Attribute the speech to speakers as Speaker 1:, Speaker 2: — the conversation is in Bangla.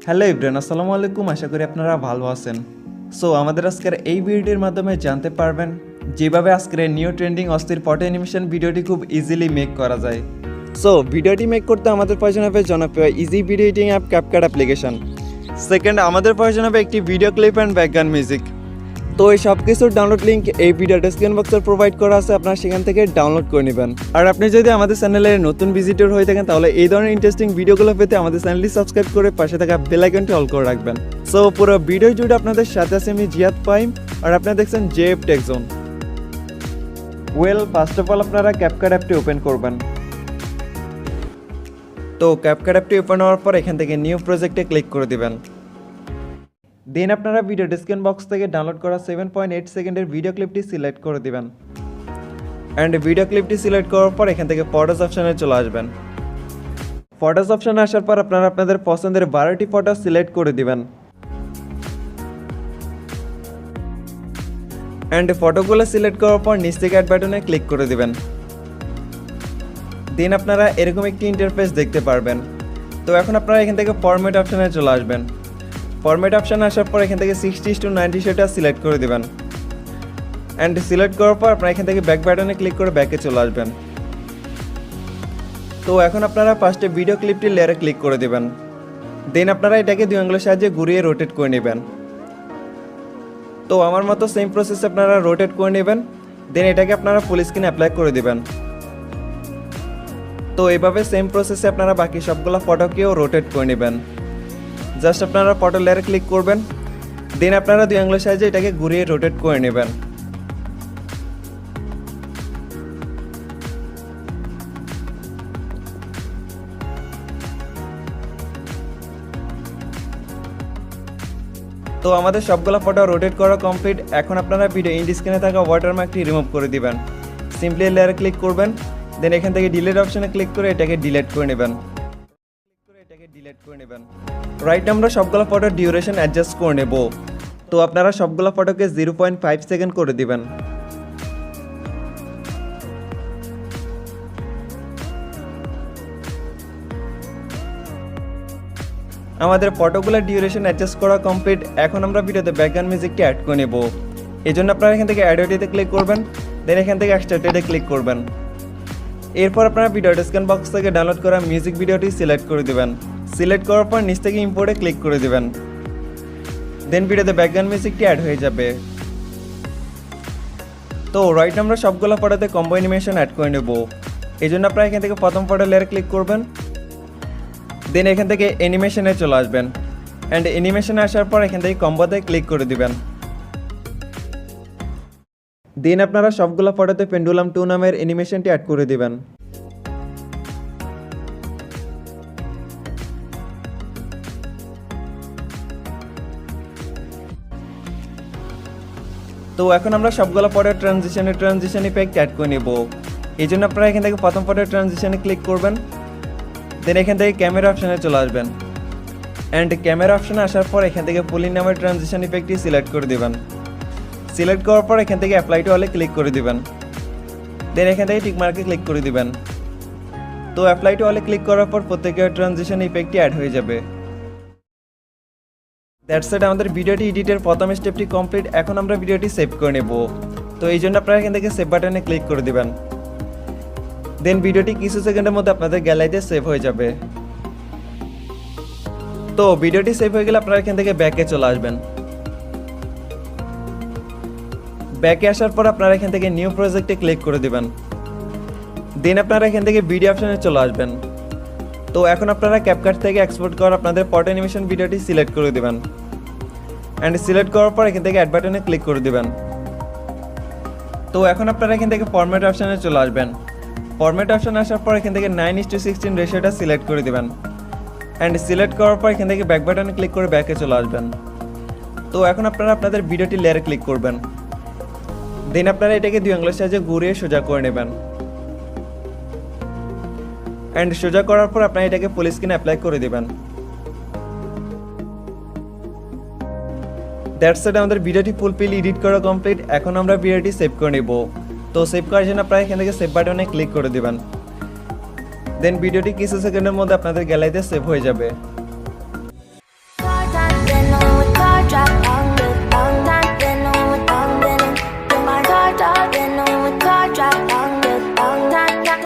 Speaker 1: হ্যালো এভরিওয়ান, আসসালামু আলাইকুম। আশা করি আপনারা ভালো আছেন। সো আমাদের আজকের এই ভিডিওটির মাধ্যমে জানতে পারবেন যেভাবে আজকের নিউ ট্রেন্ডিং অস্থির ফটো অ্যানিমেশন ভিডিওটি খুব ইজিলি মেক করা যায়। সো ভিডিওটি মেক করতে আমাদের প্রয়োজন হবে জনপ্রিয় easy video editing app CapCut application. Second, আমাদের প্রয়োজন হবে একটি video clip and background music. তো এই সব কিছুর ডাউনলোড লিঙ্ক এই ভিডিও ডেসক্রিপশন বক্সে প্রোভাইড করা আছে, আপনারা সেখান থেকে ডাউনলোড করে নেবেন। আর আপনি যদি আমাদের চ্যানেলের নতুন ভিজিটর হয়ে থাকেন তাহলে এই ধরনের ইন্টারেস্টিং ভিডিওগুলো পেতে আমাদের চ্যানেলটি সাবস্ক্রাইব করে পাশে থাকা বেল আইকনটি অল করে রাখবেন। সো পুরো ভিডিও জুড়ে আপনাদের সাথে আছে আমি জিয়াদ পাইম, আর আপনারা দেখছেন JF tech zone. First of all আপনারা ক্যাপকাট অ্যাপটি ওপেন করবেন। তো ক্যাপকাট অ্যাপটি ওপেন হওয়ার পর এখান থেকে নিউ প্রজেক্টে ক্লিক করে দিবেন। দেন আপনারা ভিডিও ডেসক্রিপশন বক্স থেকে ডাউনলোড করা 7.8 সেকেন্ডের ভিডিও ক্লিপটি সিলেক্ট করে দিবেন। অ্যান্ড ভিডিও ক্লিপটি সিলেক্ট করার পর এখান থেকে ফটোস অপশানে চলে আসবেন। ফটোস অপশানে আসার পর আপনারা আপনাদের পছন্দের 12টি ফটো সিলেক্ট করে দিবেন। অ্যান্ড ফটোগুলো সিলেক্ট করার পর নিচ থেকে অ্যাড বাটনে ক্লিক করে দিবেন। দেন আপনারা এরকম একটি ইন্টারফেস দেখতে পারবেন। তো এখন আপনারা এখান থেকে ফরম্যাট অপশানে চলে আসবেন। ফরম্যাট অপশানে আসার পর এখান থেকে 60:90 সেটা সিলেক্ট করে দেবেন। অ্যান্ড সিলেক্ট করার পর আপনারা এখান থেকে ব্যাক বাটনে ক্লিক করে ব্যাকে চলে আসবেন। তো এখন আপনারা ফার্স্টে ভিডিও ক্লিপটি লেয়ারে ক্লিক করে দেবেন। দেন আপনারা এটাকে 2 আঙ্গুলের সাহায্যে ঘুরিয়ে রোটেট করে নেবেন। তো আমার মতো সেম প্রসেস আপনারা রোটেট করে নেবেন। দেন এটাকে আপনারা ফুল স্ক্রিনে অ্যাপ্লাই করে দেবেন। তো এইভাবে সেম প্রসেসে আপনারা বাকি সবগুলো ফটোকেও রোটেট করে নেবেন। জাস্ট আপনারা ফটো লেয়ারে ক্লিক করবেন। দেন আপনারা 2 আঙ্গুলের সাহায্যে এটাকে ঘুরিয়ে রোটেট করে নেবেন। তো আমাদের সবগুলো ফটো রোটেট করা কমপ্লিট। এখন আপনারা ভিডিও ইন্ড স্ক্রিনে থাকা ওয়াটারমার্কটি রিমুভ করে দিবেন। সিম্পলি লেয়ারে ক্লিক করবেন। দেন এখান থেকে ডিলিট অপশনে ক্লিক করে এটাকে ডিলিট করে নেবেন। রাইট, আমরা সবগুলো ফটোর ডিউরেশন অ্যাডজাস্ট করে নেব। তো আপনারা সবগুলো ফটোকে 0.5 সেকেন্ড করে দিবেন। আমাদের ফটোগুলোর ডিউরেশন অ্যাডজাস্ট করা কমপ্লিট। এখন আমরা ভিডিওতে ব্যাকগ্রাউন্ড মিউজিকটি অ্যাড করে নেব। এই জন্য আপনারা এখান থেকে অ্যাডওটিতে ক্লিক করবেন। দেন এখান থেকে এক্সট্রাক্টেডে ক্লিক করবেন। এরপর আপনারা ভিডিও ডেসক্রিপশন বক্স থেকে ডাউনলোড করা মিউজিক ভিডিওটি সিলেক্ট করে দেবেন। সিলেক্ট করার পর নিচ থেকে ইম্পোর্টে ক্লিক করে দেবেন। দেন ভিডিওতে ব্যাকগ্রাউন্ড মিউজিকটি অ্যাড হয়ে যাবে। তো রাইট, আমরা সবগুলো ফটোতে কম্বো অ্যানিমেশন অ্যাড করে নেব। এই জন্য আপনারা এখান থেকে প্রথম ফটো লেয়ারে ক্লিক করবেন। দেন এখান থেকে অ্যানিমেশনে চলে আসবেন। অ্যান্ড অ্যানিমেশনে আসার পর এখান থেকে কম্বোতে ক্লিক করে দিবেন। দেন আপনারা সবগুলো ফটোতে পেন্ডুলাম 2 নামের অ্যানিমেশনটি অ্যাড করে দিবেন। তো এখন আমরা সবগুলো ফটোর ট্রানজিশন ইফেক্ট অ্যাড করে নেব। এই জন্য আপনারা এখান থেকে প্রথম ফটোর ট্রানজিশনে ক্লিক করবেন। দেন এখান থেকে ক্যামেরা অপশানে চলে আসবেন। অ্যান্ড ক্যামেরা অপশানে আসার পর এখান থেকে পুলিং নামের ট্রানজিশন ইফেক্টটি সিলেক্ট করে দেবেন। সিলেক্ট করার পর এখান থেকে অ্যাপ্লাই টু অলে ক্লিক করে দিবেন। দেন এখান থেকে টিকমার্কে ক্লিক করে দিবেন। তো অ্যাপ্লাই টু অলে ক্লিক করার পর প্রত্যেকের ট্রানজিশন ইফেক্টটি অ্যাড হয়ে যাবে। দ্যাটস ইট, আমাদের ভিডিওটি এডিটের প্রথম স্টেপটি কমপ্লিট। এখন আমরা ভিডিওটি সেভ করে নেব। তো এই জন্য আপনারা এখান থেকে সেভ বাটনে ক্লিক করে দিবেন। দেন ভিডিওটি কিছু সেকেন্ডের মধ্যে আপনাদের গ্যালারিতে সেভ হয়ে যাবে। তো ভিডিওটি সেভ হয়ে গেলে আপনারা এখান থেকে ব্যাকে চলে আসবেন। ব্যাকে আসার পর আপনারা এখান থেকে নিউ প্রজেক্টে ক্লিক করে দিবেন। দেন আপনারা এখান থেকে ভিডিও অপশনে চলে আসবেন। তো এখন আপনারা ক্যাপকাট থেকে এক্সপোর্ট করা আপনাদের ফটো অ্যানিমেশন ভিডিওটি সিলেক্ট করে দিবেন। অ্যান্ড সিলেক্ট করার পর এখান থেকে অ্যাড বাটনে ক্লিক করে দিবেন। তো এখন আপনারা এখান থেকে ফরম্যাট অপশনে চলে আসবেন। ফরম্যাট অপশনে আসার পর এখান থেকে 9:16 রেশিওটা সিলেক্ট করে দিবেন। অ্যান্ড সিলেক্ট করার পর এখান থেকে ব্যাক বাটনে ক্লিক করে ব্যাকে চলে আসবেন। তো এখন আপনারা আপনাদের ভিডিওটি লেয়ারে ক্লিক করবেন। দেন আপনারা এটাকে 2 আঙ্গুলের সাহায্যে ঘুরিয়ে সোজা করে নেবেন। অ্যান্ড সোজা করার পর আপনারা এটাকে ফুল স্ক্রিনে অ্যাপ্লাই করে দেবেন। দ্যাটস ইট, আমাদের ভিডিওটি ফুলফিল এডিট করা কমপ্লিট। এখন আমরা ভিডিওটি সেভ করে নেব। তো সেভ করার জন্য আপনারা এখান থেকে সেভ বাটনে ক্লিক করে দিবেন। দেন ভিডিওটি কিছু সেকেন্ডের মধ্যে আপনাদের গ্যালারিতে সেভ হয়ে যাবে।